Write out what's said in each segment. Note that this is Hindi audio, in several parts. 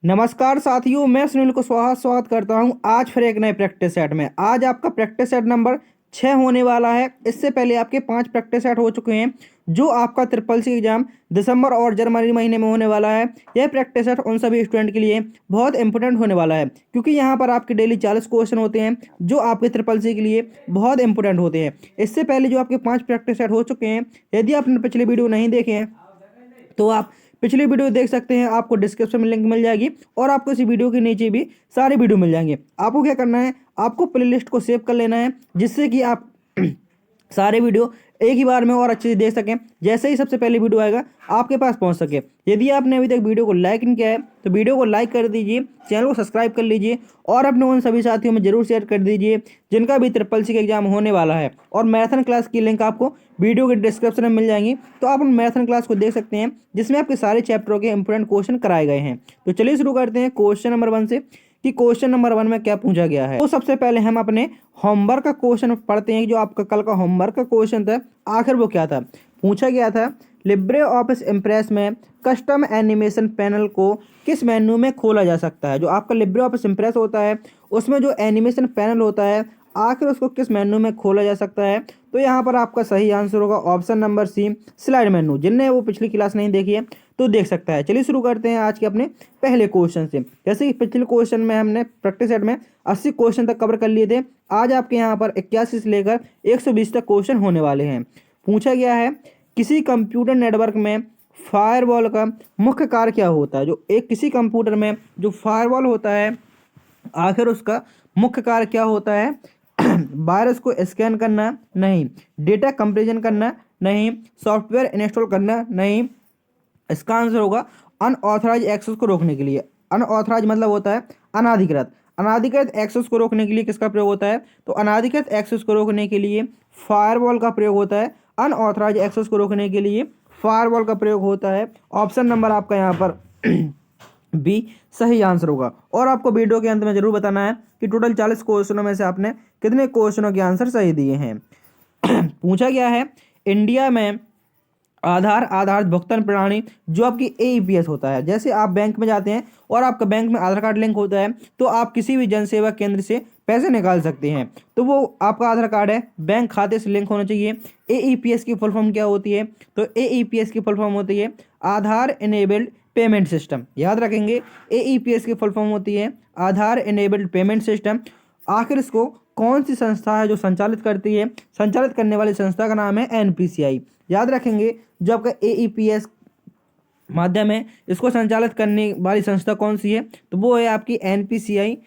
नमस्कार साथियों, मैं सुनील कुशवाहा स्वागत करता हूं आज फिर एक नए प्रैक्टिस सेट में। आज आपका प्रैक्टिस सेट नंबर 6 होने वाला है। इससे पहले आपके 5 प्रैक्टिस सेट हो चुके हैं जो आपका ट्रिपल सी एग्जाम दिसंबर और जनवरी महीने में होने वाला है। यह प्रैक्टिस सेट उन सभी स्टूडेंट के लिए बहुत इंपॉर्टेंट होने वाला है क्योंकि यहाँ पर आपके डेली 40 क्वेश्चन होते हैं जो आपके ट्रिपल सी के लिए बहुत इंपॉर्टेंट होते हैं। इससे पहले जो आपके 5 प्रैक्टिस सेट हो चुके हैं, यदि आपने पिछले वीडियो नहीं देखे हैं तो आप पिछली वीडियो देख सकते हैं। आपको डिस्क्रिप्शन में लिंक मिल जाएगी और आपको इसी वीडियो के नीचे भी सारे वीडियो मिल जाएंगे। आपको क्या करना है, आपको प्लेलिस्ट को सेव कर लेना है जिससे कि आप सारे वीडियो एक ही बार में और अच्छे से देख सकें। जैसे ही सबसे पहले वीडियो आएगा आपके पास पहुंच सके। यदि आपने अभी तक वीडियो को लाइक नहीं किया है तो वीडियो को लाइक कर दीजिए, चैनल को सब्सक्राइब कर लीजिए और अपने उन सभी साथियों में जरूर शेयर कर दीजिए जिनका भी ट्रिपल सी का एग्जाम होने वाला है। और मैराथन क्लास की लिंक आपको वीडियो के डिस्क्रिप्शन में मिल जाएंगी, तो आप उन मैराथन क्लास को देख सकते हैं जिसमें आपके सारे चैप्टरों के इंपॉर्टेंट क्वेश्चन कराए गए हैं। तो चलिए शुरू करते हैं क्वेश्चन नंबर 1 से कि क्वेश्चन नंबर 1 में क्या पूछा गया है। तो सबसे पहले हम अपने होमवर्क का क्वेश्चन पढ़ते हैं। जो आपका कल का होमवर्क का क्वेश्चन था, आखिर वो क्या था। पूछा गया था लिब्रे ऑफिस इम्प्रेस में कस्टम एनिमेशन पैनल को किस मेन्यू में खोला जा सकता है। जो आपका लिब्रे ऑफिस इम्प्रेस होता है उसमें जो एनिमेशन पैनल होता है, आखिर उसको किस मेन्यू में खोला जा सकता है। तो यहाँ पर आपका सही आंसर होगा option number C, slide menu. जिनने वो पिछली क्लास नहीं देखी है तो देख सकता है। चलिए शुरू करते हैं आज के अपने पहले क्वेश्चन से। जैसे कि पिछले क्वेश्चन में हमने प्रैक्टिस सेट में 80 क्वेश्चन तक कवर कर लिए थे, आज आपके यहाँ पर 81 से लेकर 120 तक क्वेश्चन होने वाले हैं। पूछा गया है किसी कंप्यूटर नेटवर्क में फायरवॉल का मुख्य कार्य क्या होता है। जो एक किसी कंप्यूटर में जो फायरवॉल होता है, आखिर उसका मुख्य कार्य क्या होता है। वायरस को स्कैन करना नहीं, डेटा कंपेरिजन करना नहीं, सॉफ्टवेयर इंस्टॉल करना नहीं। इसका आंसर होगा अनऑथराइज एक्सेस को रोकने के लिए। अनऑथराइज मतलब होता है अनाधिकृत। अनाधिकृत एक्सेस को रोकने के लिए किसका प्रयोग होता है, तो अनाधिकृत एक्सेस को रोकने के लिए फायरवॉल का प्रयोग होता है। अनऑथराइज एक्सेस को रोकने के लिए फायरवॉल का प्रयोग होता है। ऑप्शन नंबर आपका यहाँ पर बी सही आंसर होगा। और आपको वीडियो के अंत में जरूर बताना है कि टोटल 40 क्वेश्चनों में से आपने कितने क्वेश्चनों के आंसर सही दिए हैं। पूछा गया है इंडिया में आधार आधारित भुगतान प्रणाली जो आपकी एईपीएस होता है। जैसे आप बैंक में जाते हैं और आपका बैंक में आधार कार्ड लिंक होता है तो आप किसी भी जन सेवा केंद्र से पैसे निकाल सकते हैं। तो वो आपका आधार कार्ड है, बैंक खाते से लिंक होना चाहिए। एईपीएस की फुल फॉर्म क्या होती है, तो एईपीएस की फुल फॉर्म होती है आधार इनेबल्ड पेमेंट सिस्टम। याद रखेंगे, एईपीएस की फुल फॉर्म होती है आधार इनेबल्ड पेमेंट सिस्टम। आखिर इसको कौन सी संस्था है जो संचालित करती है, संचालित करने वाली संस्था का नाम है एनपीसीआई। याद रखेंगे, जो आपका एईपीएस माध्यम है इसको संचालित करने वाली संस्था कौन सी है, तो वो है आपकी एनपीसीआई।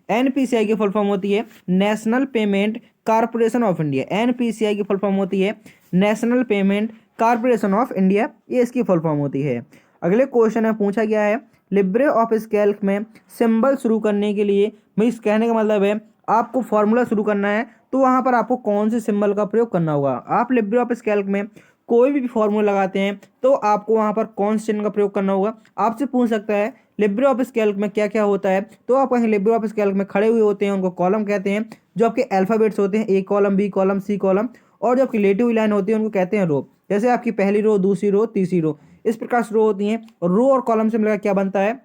एनपीसीआई की फुल फॉर्म होती है national payment corporation of India. NPCI की फुल फॉर्म होती है national payment corporation of India, ये इसकी फुल फॉर्म होती है। अगले क्वेश्चन में पूछा गया है लिब्रे ऑफिस कैल्क में सिंबल शुरू करने के लिए, मीन्स कहने का मतलब है आपको फॉर्मूला शुरू करना है तो वहाँ पर आपको कौन से सिंबल का प्रयोग करना होगा। आप लिब्रे ऑफिस कैल्क में कोई भी फॉर्मूला लगाते हैं तो आपको वहाँ पर कौन से चिन्ह का प्रयोग करना होगा। आपसे पूछ सकता है लिब्रे ऑफिस कैल्क में क्या क्या होता है, तो आप कहेंगे लिब्रे ऑफिस कैल्क में खड़े हुए होते हैं उनको कॉलम कहते हैं। जो आपके अल्फ़ाबेट्स होते हैं, A column, B column, C column, और जो आपकी लेटी हुई लाइन होती है उनको कहते हैं रो। जैसे आपकी पहली रो, दूसरी रो, तीसरी रो, इस प्रकार से रो होती हैं। और रो और कॉलम से मिलकर क्या बनता है,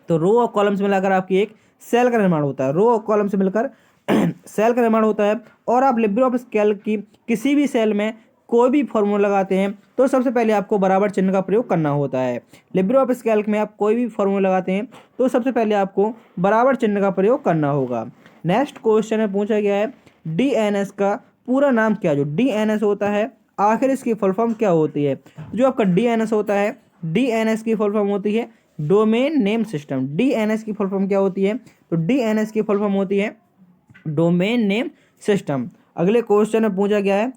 तो रो और कॉलम से मिलाकर आपकी एक सेल का निर्माण होता है। रो और कॉलम से मिलकर सेल का निर्माण होता है। और आप लिब्रे ऑफिस कैल्क की किसी भी सेल में कोई भी फॉर्मूला लगाते हैं तो सबसे पहले आपको बराबर चिन्ह का प्रयोग करना होता है। लिब्रे ऑफिस कैल्क में आप कोई भी फॉर्मूला लगाते हैं तो सबसे पहले आपको बराबर चिन्ह का प्रयोग करना होगा। नेक्स्ट क्वेश्चन में पूछा गया है डीएनएस का पूरा नाम क्या। जो डीएनएस होता है, आखिर इसकी फुल फॉर्म क्या होती है। जो आपका डीएनएस होता है, डीएनएस की फुल फॉर्म होती है डोमेन नेम सिस्टम। डीएनएस की फुल फॉर्म क्या होती है, तो डीएनएस की फुल फॉर्म होती है डोमेन नेम सिस्टम। अगले क्वेश्चन में पूछा गया है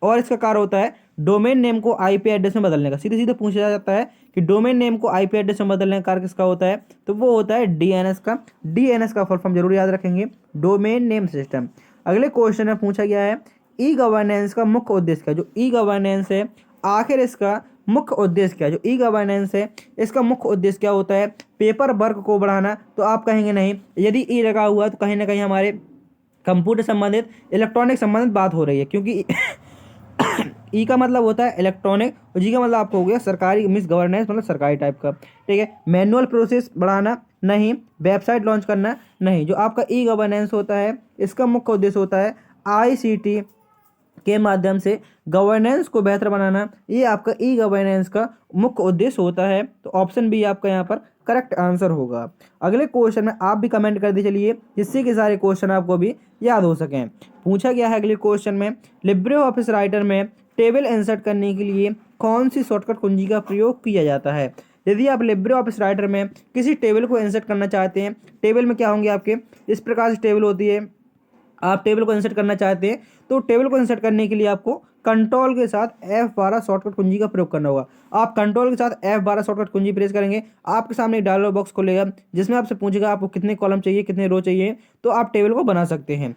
और इसका कार्य होता है डोमेन नेम को आईपी एड्रेस में बदलने का। सीधे सीधे पूछा जाता है कि डोमेन नेम को आईपी एड्रेस में बदलने का कार्य किसका होता है, तो वो होता है डीएनएस का। डीएनएस का फुल फॉर्म जरूर याद रखेंगे, डोमेन नेम सिस्टम। अगले क्वेश्चन में पूछा गया है ई गवर्नेंस का मुख्य उद्देश्य क्या। जो ई गवर्नेंस है, आखिर इसका मुख्य उद्देश्य क्या। जो ई गवर्नेंस है इसका मुख्य उद्देश्य क्या होता है, पेपर वर्क को बढ़ाना। तो आप कहेंगे नहीं, यदि ई लगा हुआ तो कहीं ना कहीं हमारे कंप्यूटर संबंधित, इलेक्ट्रॉनिक संबंधित बात हो रही है, क्योंकि ई का मतलब होता है इलेक्ट्रॉनिक और जी का मतलब आपको हो गया सरकारी, मिस गवर्नेंस मतलब सरकारी टाइप का, ठीक है। मैनुअल प्रोसेस बढ़ाना नहीं, वेबसाइट लॉन्च करना नहीं। जो आपका ई गवर्नेंस होता है इसका मुख्य उद्देश्य होता है आईसीटी के माध्यम से गवर्नेंस को बेहतर बनाना, ये आपका ई गवर्नेंस का मुख्य उद्देश्य होता है। तो ऑप्शन बी आपका यहाँ पर करेक्ट आंसर होगा। अगले क्वेश्चन में आप भी कमेंट कर दीजिए चलिए, जिससे कि सारे क्वेश्चन आपको भी याद हो सकें। पूछा गया है अगले क्वेश्चन में, लिब्रे ऑफिस राइटर में टेबल इंसर्ट करने के लिए कौन सी शॉर्टकट कुंजी का प्रयोग किया जाता है। यदि आप लिब्रे ऑफिस राइटर में किसी टेबल को इंसर्ट करना चाहते हैं, टेबल में क्या होंगे आपके, इस प्रकार से टेबल होती है, आप टेबल को इंसर्ट करना चाहते हैं तो टेबल को इंसर्ट करने के लिए आपको कंट्रोल के साथ F12 शॉर्टकट कुंजी का प्रयोग करना होगा। आप कंट्रोल के साथ F12 शॉर्टकट कुंजी प्रेस करेंगे, आपके सामने एक डायलॉग बॉक्स खुलेगा जिसमें आपसे पूछेगा आपको कितने कॉलम चाहिए, कितने रो चाहिए, तो आप टेबल को बना सकते हैं।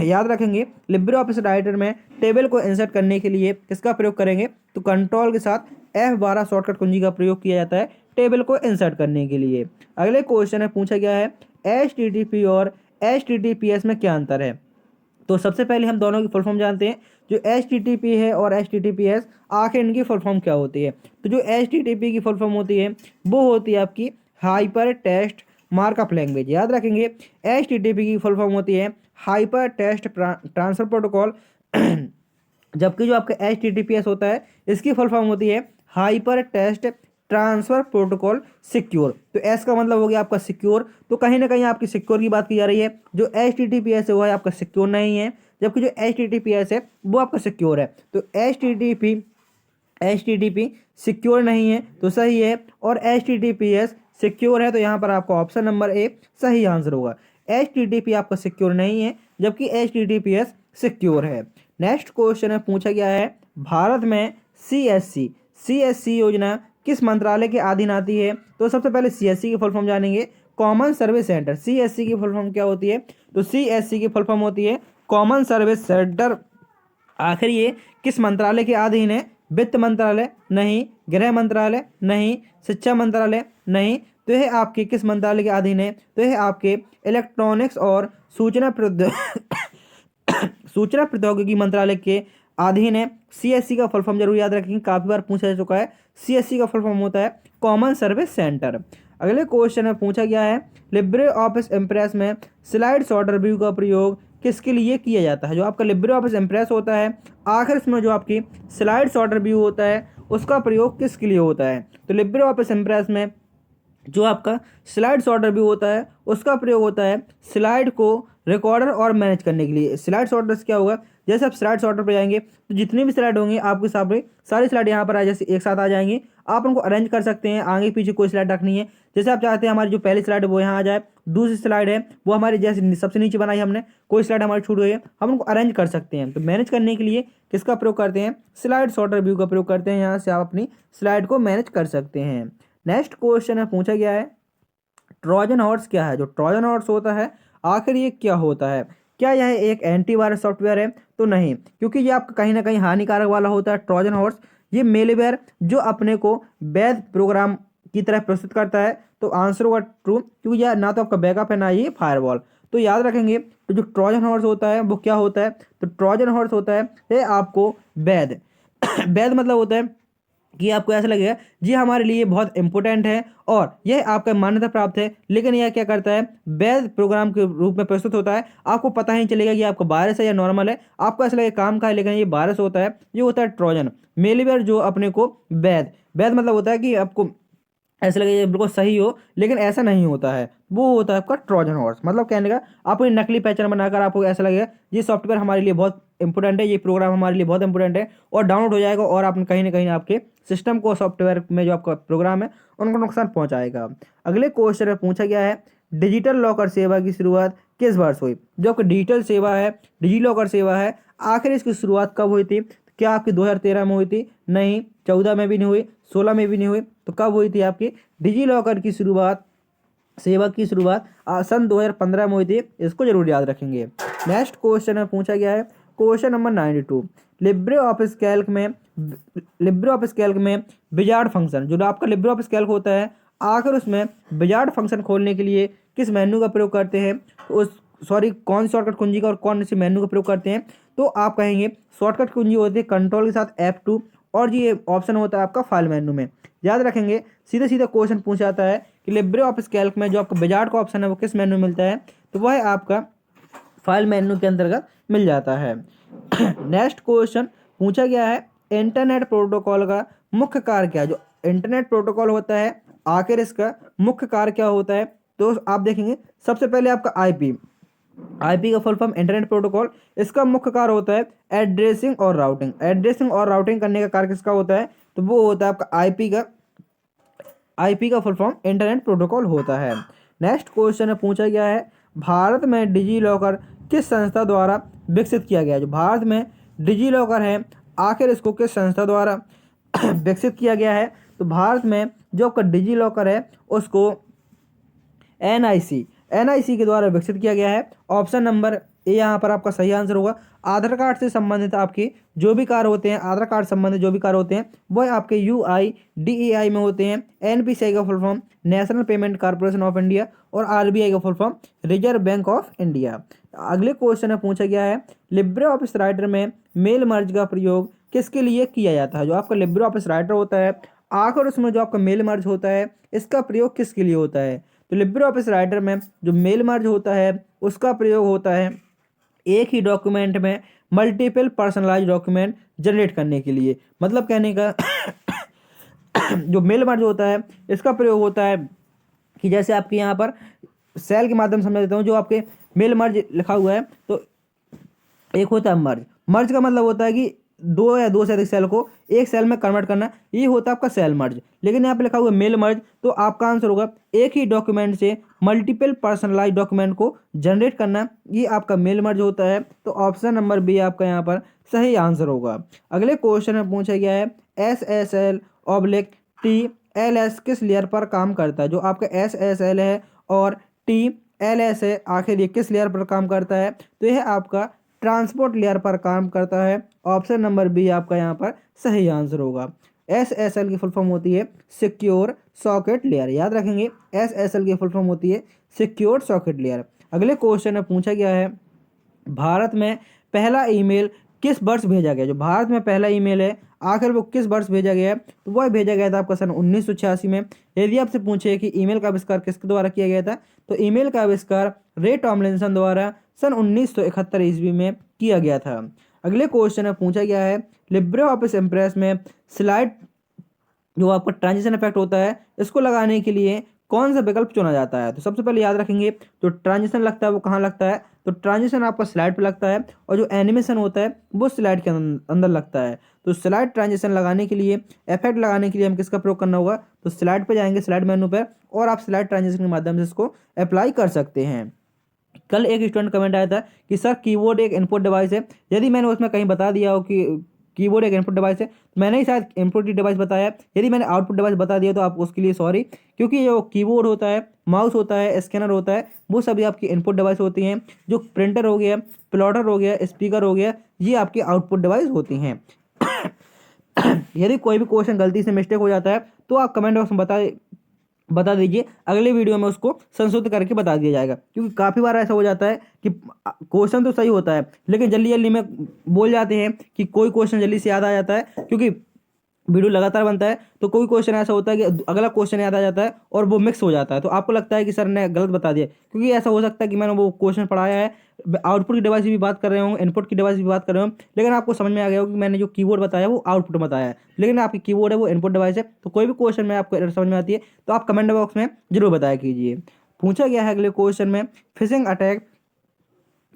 याद रखेंगे लिब्रे ऑफिस राइटर में टेबल को इंसर्ट करने के लिए किसका प्रयोग करेंगे, तो कंट्रोल के साथ F12 शॉर्टकट कुंजी का प्रयोग किया जाता है टेबल को इंसर्ट करने के लिए। अगले क्वेश्चन में पूछा गया है HTTP और HTTPS में क्या अंतर है। तो सबसे पहले हम दोनों की फुल फॉर्म जानते हैं। जो HTTP है और HTTPS, आखिर इनकी फुल फॉर्म क्या होती है। तो जो HTTP की फुल फॉर्म होती है वो होती है आपकी हाइपर टेक्स्ट मार्कअप लैंग्वेज। याद रखेंगे HTTP की फुल फॉर्म होती है हाइपर टेक्स्ट ट्रांसफर प्रोटोकॉल, जबकि जो आपका HTTPS होता है इसकी फुल फॉर्म होती है hyper text transfer protocol secure. तो एस का मतलब हो गया आपका सिक्योर, तो कहीं ना कहीं आपकी सिक्योर की बात की जा रही है। जो HTTPS है वो है आपका सिक्योर नहीं है, जबकि जो HTTPS है वो आपका सिक्योर है। तो HTTP सिक्योर नहीं है तो सही है, और HTTPS सिक्योर है, तो यहाँ पर आपका ऑप्शन नंबर ए सही आंसर होगा। HTTP आपका सिक्योर नहीं है जबकि HTTPS सिक्योर है। नेक्स्ट क्वेश्चन है पूछा गया है, भारत में CSC योजना किस मंत्रालय के अधीन आती है। तो सबसे पहले CSC की फुल फॉर्म जानेंगे, कॉमन सर्विस सेंटर। CSC की फुल फॉर्म क्या होती है, तो CSC की फुल फॉर्म होती है कॉमन सर्विस सेंटर। आखिर ये किस मंत्रालय के अधीन है, वित्त मंत्रालय नहीं, गृह मंत्रालय नहीं, शिक्षा मंत्रालय नहीं, तो यह आपके किस मंत्रालय के अधीन है, तो यह आपके इलेक्ट्रॉनिक्स और सूचना प्रौद्योगिकी मंत्रालय के अधीन है। CSC का फुल फॉर्म जरूर याद रखेंगे, काफी बार पूछा जा चुका है। CSC का फुल फॉर्म होता है कॉमन सर्विस सेंटर। अगले क्वेश्चन में पूछा गया है, लिब्रे ऑफिस इम्प्रेस में स्लाइड शॉर्ट रिव्यू का प्रयोग किसके लिए किया जाता है। जो आपका लिब्रे ऑफिस इम्प्रेस होता है, आखिर इसमें जो आपकी स्लाइड शॉर्ट रिव्यू होता है उसका प्रयोग किसके लिए होता है। तो लिब्रे ऑफिस इम्प्रेस में जो आपका स्लाइड शॉर्ट रिव्यू होता है उसका प्रयोग होता है स्लाइड को रिकॉर्डर और मैनेज करने के लिए। स्लाइड शॉर्टर से क्या होगा, जैसे आप स्लाइड शॉर्टर पर जाएंगे तो जितनी भी स्लाइड होंगी आपके सामने सारी स्लाइड यहाँ पर आ जैसे एक साथ आ जाएंगी, आप उनको अरेंज कर सकते हैं, आगे पीछे कोई स्लाइड रखनी है। जैसे आप चाहते हैं हमारी जो पहली स्लाइड है वो यहाँ आ जाए, दूसरी स्लाइड है वो हमारी जैसे सबसे नीचे बनाई हमने, कोई स्लाइड हमारी छूट गई है, हम उनको अरेंज कर सकते हैं। तो मैनेज करने के लिए किसका प्रयोग करते हैं, स्लाइड शॉर्टर व्यू का प्रयोग करते हैं। यहाँ से आप अपनी स्लाइड को मैनेज कर सकते हैं। नेक्स्ट क्वेश्चन में पूछा गया है, ट्रोजन हॉर्स क्या है। जो ट्रोजन हॉर्स होता है आखिर ये क्या होता है, क्या यह एक एंटीवायरस सॉफ्टवेयर है, तो नहीं, क्योंकि ये आपका कहीं ना कहीं हानिकारक वाला होता है। ट्रोजन हॉर्स ये मेलवेयर जो अपने को वैध प्रोग्राम की तरह प्रस्तुत करता है। तो आंसर होगा ट्रू, क्योंकि यह ना तो आपका बैकअप है ना ये फायरवॉल। तो याद रखेंगे, तो जो ट्रोजन हॉर्स होता है वो क्या होता है, तो ट्रोजन हॉर्स होता है ये आपको वैध वैध मतलब होता है कि आपको ऐसा लगेगा जी हमारे लिए बहुत इंपॉर्टेंट है और यह आपका मान्यता प्राप्त है, लेकिन यह क्या करता है, वैध प्रोग्राम के रूप में प्रस्तुत होता है। आपको पता ही नहीं चलेगा कि आपका वायरस है या नॉर्मल है, आपको ऐसा लगेगा काम का है लेकिन ये वायरस होता है। ये होता है ट्रोजन। मेलवेयर जो अपने को वैध वैध मतलब होता है कि आपको ऐसा लगे ये बिल्कुल सही हो, लेकिन ऐसा नहीं होता है, वो होता है आपका ट्रोजन हॉर्स। मतलब कहने का आपको ये नकली पहचान बनाकर आपको ऐसा लगेगा ये सॉफ्टवेयर हमारे लिए बहुत इंपॉर्टेंट है, ये प्रोग्राम हमारे लिए बहुत इंपॉर्टेंट है, और डाउनलोड हो जाएगा और आप कहीं ना कहीं आपके सिस्टम को, सॉफ्टवेयर में जो आपका प्रोग्राम है उनको नुकसान पहुंचाएगा। अगले क्वेश्चन में पूछा गया है, डिजिटल लॉकर सेवा की शुरुआत किस वर्ष हुई। जो आपकी डिजिटल सेवा है, डिजी लॉकर सेवा है, आखिर इसकी शुरुआत कब हुई थी। क्या आपकी 2013 में हुई थी, नहीं, 14 में भी नहीं हुई, 16 में भी नहीं हुई, तो कब हुई थी आपकी डिजी लॉकर की शुरुआत, सेवा की शुरुआत सन 2015 में हुई थी। इसको जरूर याद रखेंगे। नेक्स्ट क्वेश्चन में पूछा गया है, question number 92, Libre office Calc में विजार्ड फंक्शन। जो आपका लिब्रे ऑफिस कैल्क होता है, आखिर उसमें विजार्ड फंक्शन खोलने के लिए किस मेन्यू का प्रयोग करते हैं। तो सॉरी कौन सी शॉर्टकट कुंजी का और कौन सी मेन्यू का प्रयोग करते हैं, तो आप कहेंगे शॉर्टकट कुंजी होती है कंट्रोल के साथ F2 और ये ऑप्शन होता है आपका फाइल मेन्यू में। याद रखेंगे, सीधे सीधे क्वेश्चन पूछा जाता है कि लिब्रे ऑफिस कैल्क में जो आपका विजार्ड का ऑप्शन है वो किस मेन्यू में मिलता है, तो वह आपका फाइल मेन्यू के अंतर्गत मिल जाता है। नेक्स्ट क्वेश्चन पूछा गया है इंटरनेट प्रोटोकॉल का मुख्य कार्य क्या है। जो इंटरनेट प्रोटोकॉल होता है आखिर इसका मुख्य कार्य क्या होता है, तो आप देखेंगे सबसे पहले आपका आईपी का फुल फॉर्म इंटरनेट प्रोटोकॉल। इसका मुख्य कार्य होता है एड्रेसिंग और राउटिंग। एड्रेसिंग और राउटिंग करने का कार्य किसका होता है, तो वो होता है आपका आईपी का फुल फॉर्म इंटरनेट प्रोटोकॉल होता है। नेक्स्ट क्वेश्चन में पूछा गया है भारत में डिजी लॉकर किस संस्था द्वारा विकसित किया गया है। जो भारत में डिजी लॉकर है आखिर इसको किस संस्था द्वारा विकसित किया गया है, तो भारत में जो आपका डिजी लॉकर है उसको एनआईसी के द्वारा विकसित किया गया है। ऑप्शन नंबर ए यहाँ पर आपका सही आंसर होगा। आधार कार्ड से संबंधित आपके जो भी कार्य होते हैं, आधार कार्ड संबंधित जो भी कार्य होते हैं वह आपके UIDAI में होते हैं। NPCI का full form national payment corporation of India और RBI का full form reserve bank of India. अगले क्वेश्चन में पूछा गया है लिब्रे ऑफिस राइटर में मेल मर्ज का प्रयोग किसके लिए किया जाता है। जो आपका लिब्रे ऑफिस राइटर होता है आखिर उसमें जो आपका मेल मर्ज होता है इसका प्रयोग किसके लिए होता है, तो लिब्रे ऑफिस राइटर में जो मेल मर्ज होता है उसका प्रयोग होता है एक ही डॉक्यूमेंट में मल्टीपल पर्सनलाइज डॉक्यूमेंट जनरेट करने के लिए। मतलब कहने का जो मेल मर्ज होता है इसका प्रयोग होता है कि जैसे आपके यहाँ पर सेल के माध्यम से समझा देता हूँ। जो आपके मेल मर्ज लिखा हुआ है तो एक होता है मर्ज का मतलब होता है कि दो या दो से अधिक सेल को एक सेल में कन्वर्ट करना, ये होता है आपका सेल मर्ज। लेकिन यहाँ पे लिखा हुआ है मेल मर्ज, तो आपका आंसर होगा एक ही डॉक्यूमेंट से मल्टीपल पर्सनलाइज डॉक्यूमेंट को जनरेट करना, ये आपका मेल मर्ज होता है। तो ऑप्शन नंबर बी आपका यहाँ पर सही आंसर होगा। अगले क्वेश्चन में पूछा गया है SSL/TLS किस लेयर पर काम करता है। जो आपका SSL है और TLS है आखिर ये किस लेयर पर काम करता है, तो यह आपका ट्रांसपोर्ट लेयर पर काम करता है। ऑप्शन नंबर बी आपका यहाँ पर सही आंसर होगा। SSL की फुल फॉर्म होती है सिक्योर सॉकेट लेयर। याद रखेंगे SSL की फुल फॉर्म होती है सिक्योर सॉकेट लेयर। अगले क्वेश्चन में पूछा गया है भारत में पहला ईमेल किस वर्ष भेजा गया। जो भारत में पहला ईमेल है आखिर वो किस वर्ष भेजा गया है, तो वह भेजा गया था आपका सन 1986 में। यदि आपसे पूछे कि ईमेल का आविष्कार किसके द्वारा किया गया था, तो ईमेल का आविष्कार रे टॉमलिंसन द्वारा सन 1971 ईस्वी में किया गया था। अगले क्वेश्चन में पूछा गया है लिब्रे ऑफिस इम्प्रेस में स्लाइड जो आपका ट्रांजिशन इफेक्ट होता है इसको लगाने के लिए कौन सा विकल्प चुना जाता है। तो सबसे पहले याद रखेंगे जो ट्रांजिशन लगता है वो कहाँ लगता है, तो ट्रांजिशन आपका स्लाइड पे लगता है और जो एनिमेशन होता है वो स्लाइड के अंदर लगता है। तो स्लाइड ट्रांजिशन लगाने के लिए, इफेक्ट लगाने के लिए हम किसका प्रयोग करना होगा, तो स्लाइड पे जाएंगे, स्लाइड मेनू पर, और आप स्लाइड ट्रांजिशन के माध्यम से इसको अप्लाई कर सकते हैं। कल एक स्टूडेंट कमेंट आया था कि सर कीबोर्ड एक इनपुट डिवाइस है। यदि मैंने उसमें कहीं बता दिया हो कि कीबोर्ड एक इनपुट डिवाइस है, तो मैंने ही शायद इनपुट डिवाइस बताया। यदि मैंने आउटपुट डिवाइस बता दिया तो आप उसके लिए सॉरी, क्योंकि जो कीबोर्ड होता है, माउस होता है, स्कैनर होता है, वो सभी आपकी इनपुट डिवाइस होती हैं। जो प्रिंटर हो गया, प्लॉटर हो गया, स्पीकर हो गया, ये आपकी आउटपुट डिवाइस होती हैं। यदि कोई भी क्वेश्चन गलती से मिस्टेक हो जाता है तो आप कमेंट बॉक्स में बता दीजिए, अगले वीडियो में उसको संशोधित करके बता दिया जाएगा। क्योंकि काफ़ी बार ऐसा हो जाता है कि क्वेश्चन तो सही होता है लेकिन जल्दी जल्दी में बोल जाते हैं कि कोई क्वेश्चन जल्दी से याद आ जाता है, क्योंकि वीडियो लगातार बनता है तो कोई क्वेश्चन ऐसा होता है कि अगला क्वेश्चन याद आ जाता है और वो मिक्स हो जाता है, तो आपको लगता है कि सर ने गलत बता दिया। क्योंकि ऐसा हो सकता है कि मैंने वो क्वेश्चन पढ़ाया है, आउटपुट की डिवाइस की भी बात कर रहे हूँ, इनपुट की डिवाइस की भी बात कर रहे हूँ, लेकिन आपको समझ में आ गया हो कि मैंने जो कीबोर्ड बताया वो आउटपुट बताया है, लेकिन आपकी कीबोर्ड है वो इनपुट डिवाइस है। तो कोई भी क्वेश्चन में आपको एरर समझ में आती है तो आप कमेंट बॉक्स में जरूर बताया कीजिए। पूछा गया है अगले क्वेश्चन में फिशिंग अटैक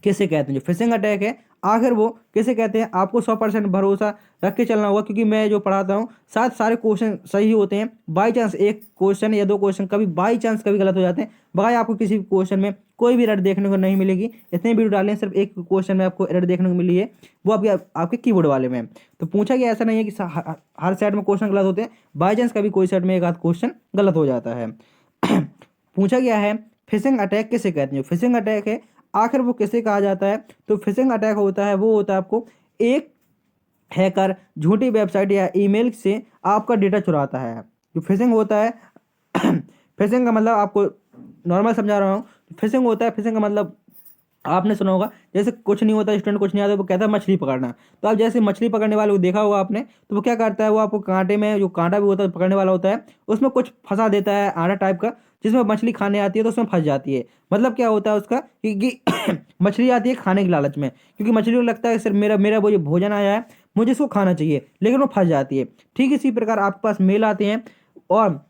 किसे कहते हैं। जो फिशिंग अटैक है आखिर वो किसे कहते हैं, आपको 100% भरोसा रख के चलना होगा, क्योंकि मैं जो पढ़ाता हूँ सारे क्वेश्चन सही होते हैं। बाई चांस एक क्वेश्चन या दो क्वेश्चन कभी बाई चांस कभी गलत हो जाते हैं, बाकी आपको किसी भी क्वेश्चन में कोई भी एरर देखने को नहीं मिलेगी। इतने वीडियो डाले हैं, सिर्फ एक क्वेश्चन में आपको एरर देखने को मिली है, वो आपके कीबोर्ड वाले में। तो पूछा गया ऐसा नहीं है कि हर सेट में क्वेश्चन गलत होते हैं, बाई चांस कभी कोई सेट में एक आध क्वेश्चन गलत हो जाता है। पूछा गया है फिशिंग अटैक किसे कहते हैं। जो फिशिंग अटैक है आखिर वो किसे कहा जाता है, तो फिशिंग अटैक होता है वो होता है आपको एक हैकर झूठी वेबसाइट या ईमेल से आपका डेटा चुराता है। जो फिशिंग होता है फिशिंग का मतलब आपको नॉर्मल समझा रहा हूँ। फिशिंग होता है, फिशिंग का मतलब आपने सुना होगा जैसे कुछ नहीं होता, स्टूडेंट कुछ नहीं आता, वो कहता है मछली पकड़ना। तो आप जैसे मछली पकड़ने वाले को देखा होगा आपने, तो वो क्या करता है, वो आपको कांटे में, जो कांटा भी होता है पकड़ने वाला होता है, उसमें कुछ फंसा देता है आटा टाइप का, जिसमें मछली खाने आती है तो उसमें फंस जाती है। मतलब क्या होता है उसका कि मछली आती है खाने के लालच में, क्योंकि मछली को लगता है सिर्फ मेरा मेरा वो जो भोजन आया है मुझे इसको खाना चाहिए, लेकिन वो फंस जाती है। ठीक इसी प्रकार आपके पास मेल आते हैं और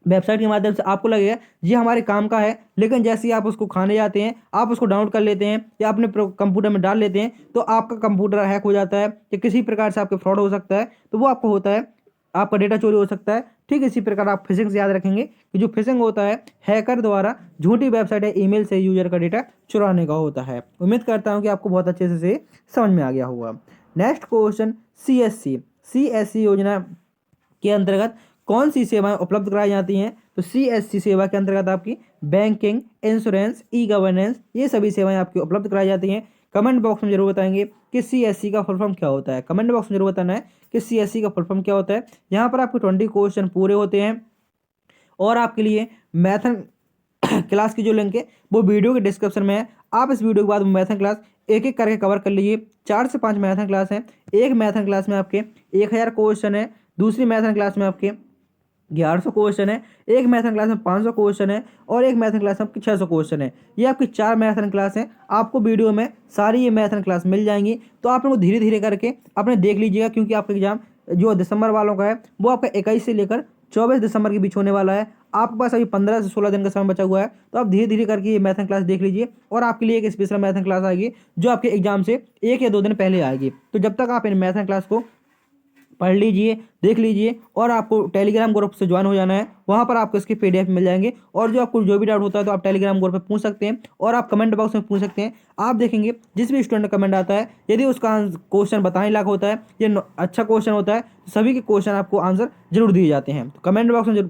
वेबसाइट के माध्यम से आपको लगेगा ये हमारे काम का है, लेकिन जैसे ही आप उसको खाने जाते हैं, आप उसको डाउनलोड कर लेते हैं या अपने कंप्यूटर में डाल लेते हैं, तो आपका कंप्यूटर हैक हो जाता है या किसी प्रकार से आपके फ्रॉड हो सकता है, तो वो आपको होता है, आपका डेटा चोरी हो सकता है। ठीक इसी प्रकार आप फिशिंग से याद रखेंगे कि जो फिशिंग होता है हैकर द्वारा झूठी वेबसाइट या ईमेल से यूजर का डेटा चुराने का होता है। उम्मीद करता हूँ कि आपको बहुत अच्छे से समझ में आ गया होगा। नेक्स्ट क्वेश्चन, CSC योजना के अंतर्गत कौन सी सेवाएं उपलब्ध कराई जाती हैं? तो CSC सेवा के अंतर्गत आपकी बैंकिंग, इंश्योरेंस, ई गवर्नेंस, ये सभी सेवाएं आपकी उपलब्ध कराई जाती हैं। कमेंट बॉक्स में जरूर बताएंगे कि CSC का फुल फॉर्म क्या होता है। कमेंट बॉक्स में जरूर बताना है कि CSC का फुल फॉर्म क्या होता है। यहाँ पर आपके 20 क्वेश्चन पूरे होते हैं और आपके लिए मैथन क्लास की जो लिंक है वो वीडियो के डिस्क्रिप्शन में है। आप इस वीडियो के बाद मैथन क्लास एक एक करके कवर कर लीजिए। 4 से 5 मैथन क्लास हैं। एक मैथन क्लास में आपके 1000 क्वेश्चन है, दूसरी मैथन क्लास में आपके 1100 क्वेश्चन है, एक मैथन क्लास में 500 क्वेश्चन है और एक मैथन क्लास में आपकी 600 क्वेश्चन है। ये आपकी 4 मैथन क्लास हैं। आपको वीडियो में सारी ये मैथन क्लास मिल जाएंगी, तो आप इनको धीरे धीरे करके अपने देख लीजिएगा, क्योंकि आपका एग्जाम जो दिसंबर वालों का है वो आपका 21 से लेकर 24 दिसंबर के बीच होने वाला है। आपके पास अभी 15 से 16 दिन का समय बचा हुआ है, तो आप धीरे धीरे करके ये मैथन क्लास देख लीजिए और आपके लिए एक स्पेशल मैथन क्लास आएगी जो आपके एग्जाम से 1 या 2 दिन पहले आएगी। तो जब तक आप इन मैथन क्लास को पढ़ लीजिए, देख लीजिए, और आपको टेलीग्राम ग्रुप से ज्वाइन हो जाना है। वहाँ पर आपको इसके PDF मिल जाएंगे और जो आपको जो भी डाउट होता है तो आप टेलीग्राम ग्रुप पे पूछ सकते हैं और आप कमेंट बॉक्स में पूछ सकते हैं। आप देखेंगे जिस भी स्टूडेंट का कमेंट आता है, यदि उसका क्वेश्चन बताने लायक होता है, ये अच्छा क्वेश्चन होता है, तो सभी के क्वेश्चन आपको आंसर जरूर दिए जाते हैं। तो कमेंट बॉक्स में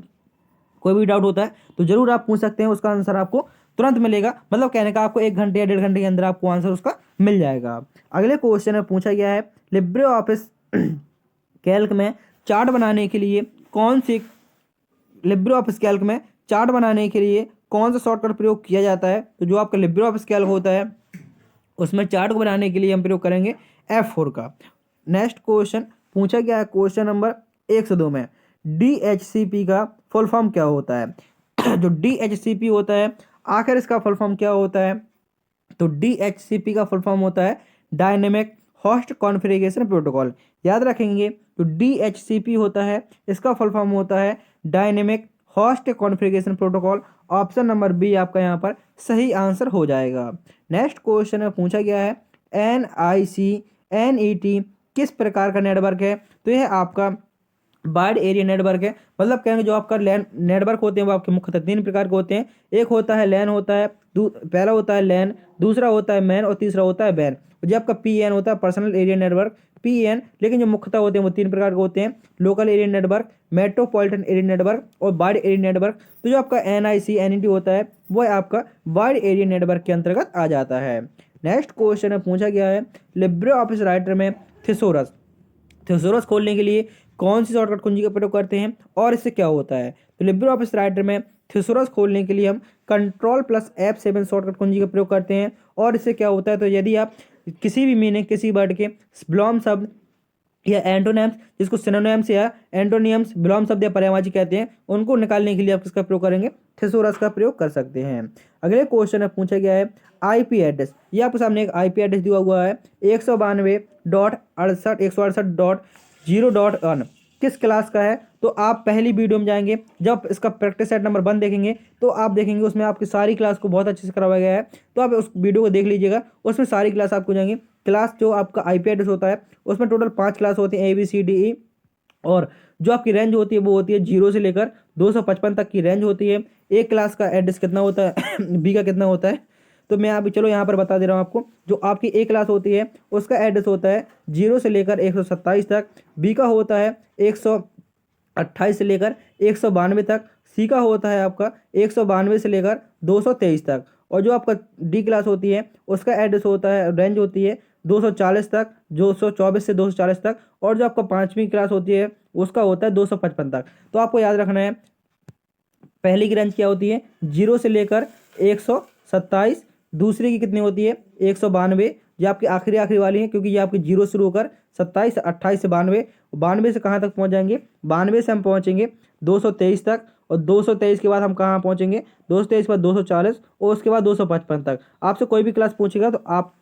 कोई भी डाउट होता है तो जरूर आप पूछ सकते हैं, उसका आंसर आपको तुरंत मिलेगा। मतलब कहने का आपको 1 घंटे या 1.5 घंटे के अंदर आपको आंसर उसका मिल जाएगा। अगले क्वेश्चन में पूछा गया है, लिब्रे ऑफिस कैल्क में चार्ट बनाने के लिए कौन सी लिब्रे ऑफिस कैल्क में चार्ट बनाने के लिए कौन सा शॉर्टकट प्रयोग किया जाता है? तो जो आपका लिब्रे ऑफिस कैल्क होता है उसमें चार्ट को बनाने के लिए हम प्रयोग करेंगे F4 का। नेक्स्ट क्वेश्चन पूछा गया है क्वेश्चन नंबर 102 में, DHCP का फुल फॉर्म क्या होता है? जो DHCP होता है, आखिर इसका फुल फॉर्म क्या होता है? तो DHCP का फुल फॉर्म होता है डायनेमिक होस्ट कॉन्फ़िगरेशन प्रोटोकॉल। याद रखेंगे, तो DHCP होता है, इसका फुल फॉर्म होता है dynamic host configuration protocol. Option number B आपका यहाँ पर सही आंसर हो जाएगा। नेक्स्ट क्वेश्चन में पूछा गया है, NIC NET किस प्रकार का नेटवर्क है? तो यह आपका वाइड एरिया नेटवर्क है। मतलब कहेंगे जो आपका लैन नेटवर्क होते हैं वो आपके मुख्यतः 3 प्रकार के होते हैं। एक होता है लैन होता है, पहला होता है लैन, दूसरा होता है मैन और तीसरा होता है बैन। जो आपका PN होता है पर्सनल एरिया नेटवर्क, PN, लेकिन जो मुख्यतः होते हैं वो 3 प्रकार के होते हैं, local area network, metropolitan area network और वाइड एरिया नेटवर्क। तो जो आपका NIC NET होता है वो आपका वाइड एरिया नेटवर्क के अंतर्गत आ जाता है। नेक्स्ट क्वेश्चन में पूछा गया है, लिब्रे ऑफिस राइटर में थिसोरस खोलने के लिए कौन सी शॉर्टकट कुंजी का प्रयोग करते हैं और इससे क्या होता है? तो लिब्रे ऑफिस राइटर में थिसोरस खोलने के लिए हम Ctrl+F7 शॉर्टकट कुंजी का प्रयोग करते हैं और इससे क्या होता है? तो यदि आप किसी भी मीनिंग किसी वर्ड के विलोम शब्द या एंटोनिम्स, जिसको सिनोनिम्स या एंटोनियम्स विलोम शब्द या पर्यायवाची कहते हैं, उनको निकालने के लिए आप किसका प्रयोग करेंगे? थिसोरस का प्रयोग कर सकते हैं। अगले क्वेश्चन में पूछा गया है, IP एड्रेस। ये आपके सामने एक IP एड्रेस दिया हुआ है 192.68.100.0.1 किस क्लास का है? तो आप पहली वीडियो में जाएंगे, जब इसका प्रैक्टिस सेट नंबर 1 देखेंगे तो आप देखेंगे उसमें आपकी सारी क्लास को बहुत अच्छे से करवाया गया है। तो आप उस वीडियो को देख लीजिएगा, उसमें सारी क्लास आपको जाएंगे। क्लास जो आपका IP एड्रेस होता है उसमें टोटल 5 क्लास होती हैं, ABCDE, और जो आपकी रेंज होती है वो होती है 0 से लेकर 255 तक की रेंज होती है। एक क्लास का एड्रेस कितना होता है B का कितना होता है? तो मैं अभी चलो यहाँ पर बता दे रहा हूँ आपको। जो आपकी एक क्लास होती है उसका एड्रेस होता है 0 से लेकर 127 तक, B का होता है 128 से लेकर 192 तक, C का होता है आपका 192 से लेकर 223 तक, और जो आपका D क्लास होती है उसका एड्रेस होता है, रेंज होती है 240 तक, 224 से 240 तक, और जो आपका 5वीं क्लास होती है उसका होता है 255 तक। तो आपको याद रखना है, पहली की रेंज क्या होती है 0 से लेकर 127, दूसरे की कितनी होती है 192, ये आपकी आखिरी वाली है क्योंकि ये आपकी 0 शुरू होकर 27, 28 से 92, 92 से कहाँ तक पहुँच जाएंगे, 92 से हम पहुँचेंगे 223 तक, और 223 के बाद हम कहाँ पहुँचेंगे, 223 के बाद 240 और उसके बाद 255 तक। आपसे कोई भी क्लास पूछेगा तो आप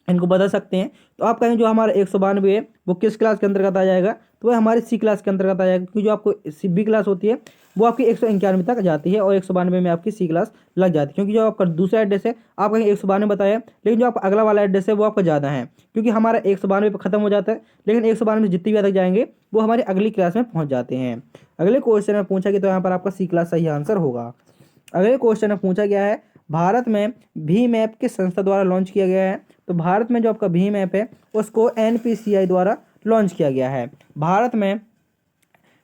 इनको बता सकते हैं। तो आप कहेंगे जो हमारा 192 है वो किस क्लास के अंतर्गत आ जाएगा, तो वह हमारी सी क्लास के अंतर्गत आ जाएगा, क्योंकि जो आपको सी बी क्लास होती है वो आपकी 191 तक जाती है और 192 में आपकी सी क्लास लग जाती है। क्योंकि जो आपका दूसरा एड्रेस है आप कहेंगे 192 बताया, लेकिन जो आपका अगला वाला एड्रेस है वो आपका ज़्यादा है, क्योंकि हमारा 192 पर खत्म हो जाता है, लेकिन 192 में जितनी भी तक जाएंगे वो हमारी अगली क्लास में पहुँच जाते हैं। अगले क्वेश्चन में पूछा कि तो यहाँ पर आपका सी क्लास सही आंसर होगा। अगले क्वेश्चन में पूछा गया है भारत में भीम ऐप किस संस्था द्वारा लॉन्च किया गया है, तो भारत में जो आपका भीम ऐप है उसको एनपीसीआई द्वारा लॉन्च किया गया है। भारत में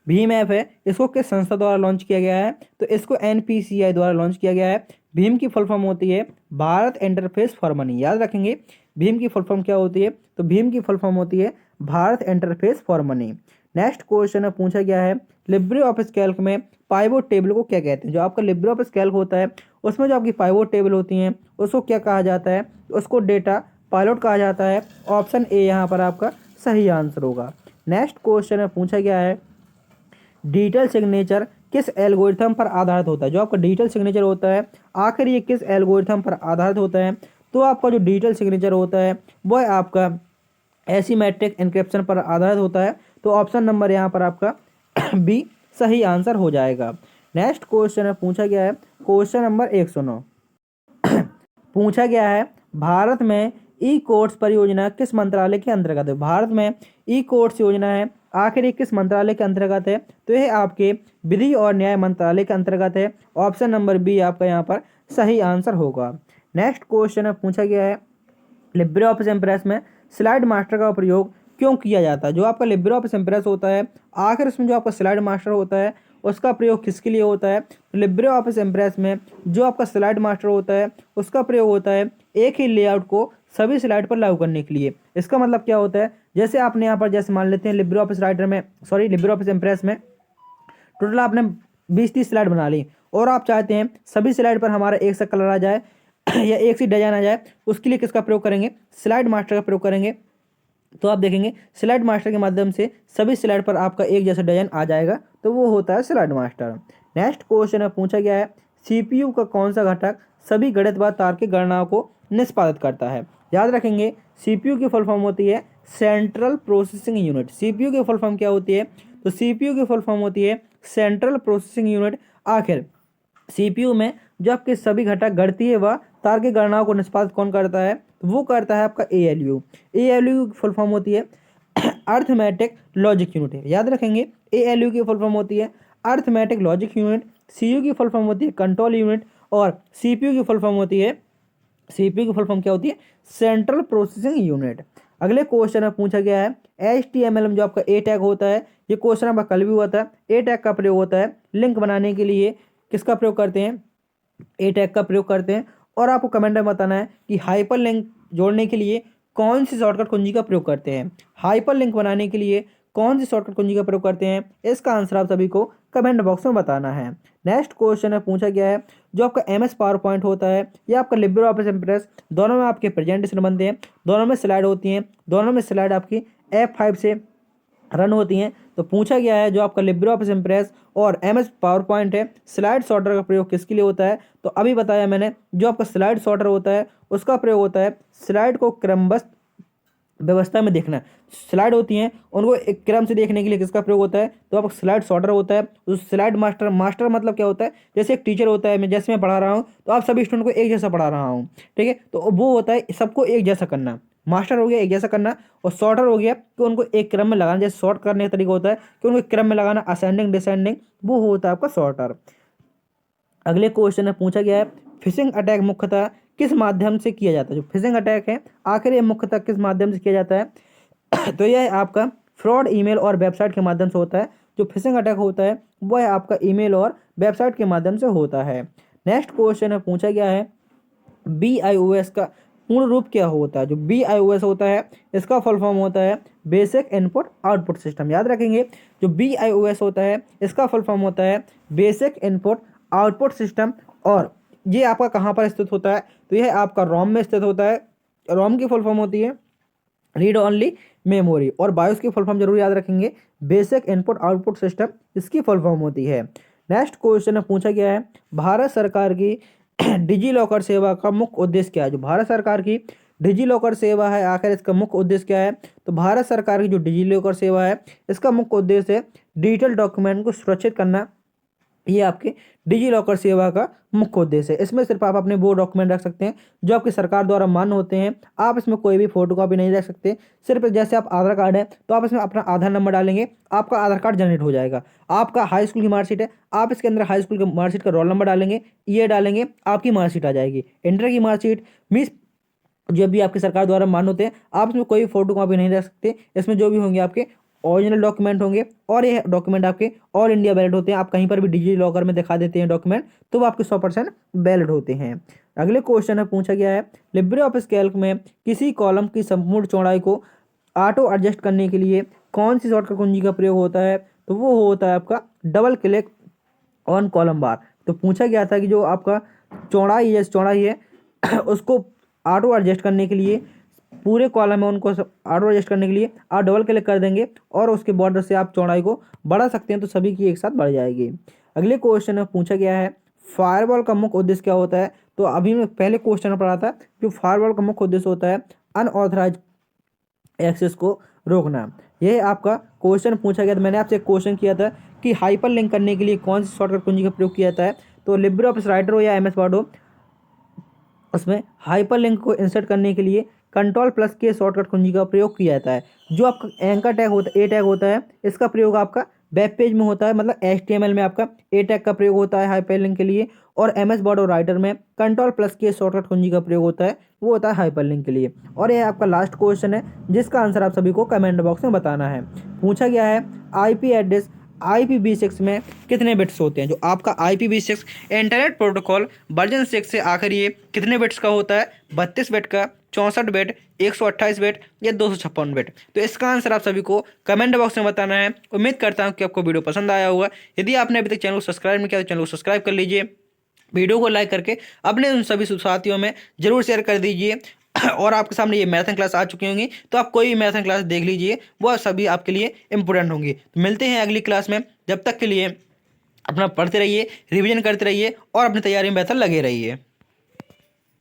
भीम ऐप है इसको किस संस्था द्वारा लॉन्च किया गया है, तो इसको एनपीसीआई द्वारा लॉन्च किया गया है। भीम की फुल फॉर्म होती है भारत इंटरफेस फॉर मनी, याद रखेंगे भीम की फुल फॉर्म क्या होती है, तो भीम की फुल फॉर्म होती है Bharat interface for money. Next question में पूछा गया है लिब्रे ऑफिस कैल्क में पाइवोट टेबल को क्या कहते हैं। जो आपका लिब्रे ऑफिस कैल्क होता है उसमें जो आपकी पाइवोट टेबल होती हैं उसको क्या कहा जाता है, उसको डेटा पायलट कहा जाता है। ऑप्शन ए यहाँ पर आपका सही आंसर होगा। नेक्स्ट क्वेश्चन में पूछा गया है डिजिटल सिग्नेचर किस एल्गोरिथम पर आधारित होता है। जो आपका डिजिटल सिग्नेचर होता है आखिर ये किस एल्गोरिथम पर आधारित होता है, तो आपका जो डिजिटल सिग्नेचर होता है वह आपका एसिमेट्रिक एन्क्रिप्शन पर आधारित होता है। तो ऑप्शन नंबर यहाँ पर आपका बी सही आंसर हो जाएगा। नेक्स्ट क्वेश्चन में पूछा गया है क्वेश्चन नंबर 109 पूछा गया है भारत में ई कोर्ट्स परियोजना किस मंत्रालय के अंतर्गत है। भारत में ई कोर्ट्स योजना है आखिर ये किस मंत्रालय के अंतर्गत है, तो यह आपके विधि और न्याय मंत्रालय के अंतर्गत है। ऑप्शन नंबर बी आपका यहाँ पर सही आंसर होगा। नेक्स्ट क्वेश्चन में पूछा गया है लिब्रे ऑफिस इम्प्रेस में स्लाइड मास्टर का प्रयोग क्यों किया जाता है। जो आपका लिब्रे ऑफिस इम्प्रेस होता है आखिर उसमें जो आपका स्लाइड मास्टर होता है उसका प्रयोग किसके लिए होता है, तो लिब्रे ऑफिस इम्प्रेस में जो आपका स्लाइड मास्टर होता है उसका प्रयोग होता है एक ही लेआउट को सभी स्लाइड पर लागू करने के लिए। इसका मतलब क्या होता है, जैसे आपने यहाँ पर जैसे मान लेते हैं लिब्रे ऑफिस राइटर में लिब्रे ऑफिस इम्प्रेस में टोटल आपने 20-30 स्लाइड बना ली और आप चाहते हैं सभी स्लाइड पर हमारा एक सा कलर आ जाए या एक सी डिजाइन आ जाए, उसके लिए किसका प्रयोग करेंगे, स्लाइड मास्टर का प्रयोग करेंगे। तो आप देखेंगे स्लाइड मास्टर के माध्यम से सभी स्लाइड पर आपका एक जैसा डिजाइन आ जाएगा, तो वो होता है स्लाइड मास्टर। नेक्स्ट क्वेश्चन में पूछा गया है सीपीयू का कौन सा घटक सभी गणित तार्किक गणनाओं को निष्पादित करता है। याद रखेंगे सीपीयू की फुल फॉर्म होती है सेंट्रल प्रोसेसिंग यूनिट। सीपीयू की फुल फॉर्म क्या होती है, तो सीपीयू की फुल फॉर्म होती है सेंट्रल प्रोसेसिंग यूनिट। आखिर सीपीयू में जो आपके सभी घटक गणितीय व तार्किक गणनाओं को निष्पादित कौन करता है, तो वो करता है आपका एएलयू। एएलयू की फुल फॉर्म होती है अर्थमेटिक लॉजिक यूनिट। याद रखेंगे एएलयू की फुल फॉर्म होती है अर्थमेटिक लॉजिक यूनिट। सीयू की फुल फॉर्म होती है कंट्रोल यूनिट और सीपीयू की फुल फॉर्म होती है क्या होती है, सेंट्रल प्रोसेसिंग यूनिट। अगले क्वेश्चन में पूछा गया है HTML में जो आपका ए टैग होता है, ये क्वेश्चन आपका कल भी हुआ था। ए टैग का प्रयोग होता है लिंक बनाने के लिए, किसका प्रयोग करते हैं, ए टैग का प्रयोग करते हैं। और आपको कमेंट में बताना है कि हाइपर लिंक जोड़ने के लिए कौन सी शॉर्टकट कुंजी का प्रयोग करते हैं। हाइपर लिंक बनाने के लिए कौन सी शॉर्टकट कुंजी का प्रयोग करते हैं, इसका आंसर आप सभी को कमेंट बॉक्स में बताना है। नेक्स्ट क्वेश्चन में पूछा गया है जो आपका MS पावर पॉइंट होता है या आपका लिब्रे ऑफिस इम्प्रेस, दोनों में आपके प्रेजेंटेशन बनते हैं, दोनों में स्लाइड होती हैं, दोनों में स्लाइड आपकी F5 से रन होती हैं। तो पूछा गया है जो आपका लिब्रे ऑफिस इम्प्रेस और MS पावर पॉइंट है स्लाइड सॉर्टर का प्रयोग किसके लिए होता है, तो अभी बताया मैंने जो आपका स्लाइड सॉर्टर होता है उसका प्रयोग होता है स्लाइड को क्रमबद्ध व्यवस्था में देखना। स्लाइड होती हैं उनको एक क्रम से देखने के लिए किसका प्रयोग होता है, तो आपका स्लाइड सॉर्टर होता है। उस स्लाइड मास्टर मतलब क्या होता है, जैसे एक टीचर होता है, जैसे मैं पढ़ा रहा हूँ तो आप सभी स्टूडेंट को एक जैसा पढ़ा रहा हूँ, ठीक है, तो वो होता है सबको एक जैसा करना। मास्टर हो गया एक जैसा करना और सॉर्टर हो गया कि उनको एक क्रम में लगाना, जैसे सॉर्ट करने का तरीका होता है कि उनको एक क्रम में लगाना, असेंडिंग डिसेंडिंग, वो होता है आपका सॉर्टर। अगले क्वेश्चन में पूछा गया है फिशिंग अटैक मुख्यतः किस माध्यम से किया जाता है। जो फिशिंग अटैक है आखिर ये मुख्यतः किस माध्यम से किया जाता है तो यह आपका फ्रॉड ईमेल और वेबसाइट के माध्यम से होता है। जो फिशिंग अटैक होता है वह आपका ईमेल और वेबसाइट के माध्यम से होता है। नेक्स्ट क्वेश्चन में पूछा गया है BIOS का पूर्ण रूप क्या होता है। जो BIOS होता है इसका फुल फॉर्म होता है बेसिक इनपुट आउटपुट सिस्टम। याद रखेंगे जो BIOS होता है इसका फुल फॉर्म होता है बेसिक इनपुट आउटपुट सिस्टम और ये आपका कहाँ पर स्थित होता है, तो यह आपका रोम में स्थित होता है। रोम की फुल फॉर्म होती है रीड ओनली मेमोरी, और बायोस की फुल फॉर्म जरूर याद रखेंगे, बेसिक इनपुट आउटपुट सिस्टम इसकी फुल फॉर्म होती है। नेक्स्ट क्वेश्चन में पूछा गया है भारत सरकार की डिजी लॉकर सेवा का मुख्य उद्देश्य क्या है। जो भारत सरकार की डिजी लॉकर सेवा है, आखिर इसका मुख्य उद्देश्य क्या है, तो भारत सरकार की जो डिजी लॉकर सेवा है इसका मुख्य उद्देश्य है डिजिटल डॉक्यूमेंट को सुरक्षित करना। ये आपके डिजी लॉकर सेवा का मुख्य उद्देश्य है। इसमें सिर्फ आप अपने वो डॉक्यूमेंट रख सकते हैं जो आपकी सरकार द्वारा मान्य होते हैं। आप इसमें कोई भी फोटोकॉपी नहीं रख सकते। सिर्फ जैसे आप आधार कार्ड है तो आप इसमें अपना आधार नंबर डालेंगे, आपका आधार कार्ड जनरेट हो जाएगा। आपका हाई स्कूल की मार्कशीट है, आप इसके अंदर हाई स्कूल की मार्कशीट का रोल नंबर डालेंगे, ये डालेंगे, आपकी मार्कशीट आ जाएगी। इंटर की मार्कशीट मीन्स जो भी आपकी सरकार द्वारा मान्य होते हैं, आप इसमें कोई फोटो कॉपी नहीं रख सकते। इसमें जो भी होंगे आपके ओरिजिनल डॉक्यूमेंट होंगे, और ये डॉक्यूमेंट आपके ऑल इंडिया वैलिड होते हैं। आप कहीं पर भी डिजी लॉकर में दिखा देते हैं डॉक्यूमेंट तो वो आपके 100% वैलिड होते हैं। अगले क्वेश्चन में पूछा गया है लिब्रे ऑफिस कैल्क में किसी कॉलम की संपूर्ण चौड़ाई को ऑटो एडजस्ट करने के लिए कौन सी शॉर्टकट कुंजी का प्रयोग होता है, तो वो होता है आपका डबल क्लिक ऑन कॉलम बार। तो पूछा गया था कि जो आपका चौड़ाई है उसको ऑटो एडजस्ट करने के लिए, पूरे कॉलम में उनको ऑटो एडजस्ट करने के लिए आप डबल क्लिक कर देंगे और उसके बॉर्डर से आप चौड़ाई को बढ़ा सकते हैं, तो सभी की एक साथ बढ़ जाएगी। अगले क्वेश्चन में पूछा गया है फायरवॉल का मुख्य उद्देश्य क्या होता है। तो अभी मैं पहले क्वेश्चन में पढ़ा था कि फायरवॉल का मुख्य उद्देश्य होता है अनऑथराइज एक्सेस को रोकना। यह आपका क्वेश्चन पूछा गया था। मैंने आपसे एक क्वेश्चन किया था कि हाइपर लिंक करने के लिए कौन सी शॉर्टकट कुंजी का प्रयोग किया जाता है। तो लिब्रे ऑफिस राइटर हो या एमएस वर्ड हो, उसमें हाइपर लिंक को इंसर्ट करने के लिए कंट्रोल+ के शॉर्टकट कुंजी का प्रयोग किया जाता है। जो आपका एंकर टैग होता है, ए टैग होता है, इसका प्रयोग आपका वेब पेज में होता है, मतलब HTML में आपका ए टैग का प्रयोग होता है हाइपर लिंक के लिए, और MS वर्ड और राइटर में कंट्रोल+ के शॉर्टकट कुंजी का प्रयोग होता है, वो होता है हाइपर लिंक के लिए। और यह आपका लास्ट क्वेश्चन है जिसका आंसर आप सभी को कमेंट बॉक्स में बताना है। पूछा गया है IP एड्रेस IPv6 में कितने बिट्स होते हैं। जो आपका IPv6 इंटरनेट प्रोटोकॉल वर्जन 6 से आखिर ये कितने बिट्स का होता है, 32 बिट का, 64 बिट, 128 बिट या 256 बिट। तो इसका आंसर आप सभी को कमेंट बॉक्स में बताना है। उम्मीद करता हूँ कि आपको वीडियो पसंद आया होगा। यदि आपने अभी तक चैनल को सब्सक्राइब नहीं किया तो चैनल को सब्सक्राइब कर लीजिए, वीडियो को लाइक करके अपने उन सभी साथियों में जरूर शेयर कर दीजिए। और आपके सामने ये मैथन क्लास आ चुकी होंगी, तो आप कोई भी मैथन क्लास देख लीजिए, वह सभी आपके लिए इंपॉर्टेंट होंगी। तो मिलते हैं अगली क्लास में, जब तक के लिए अपना पढ़ते रहिए, रिवीजन करते रहिए और अपनी तैयारी में बेहतर लगे रहिए।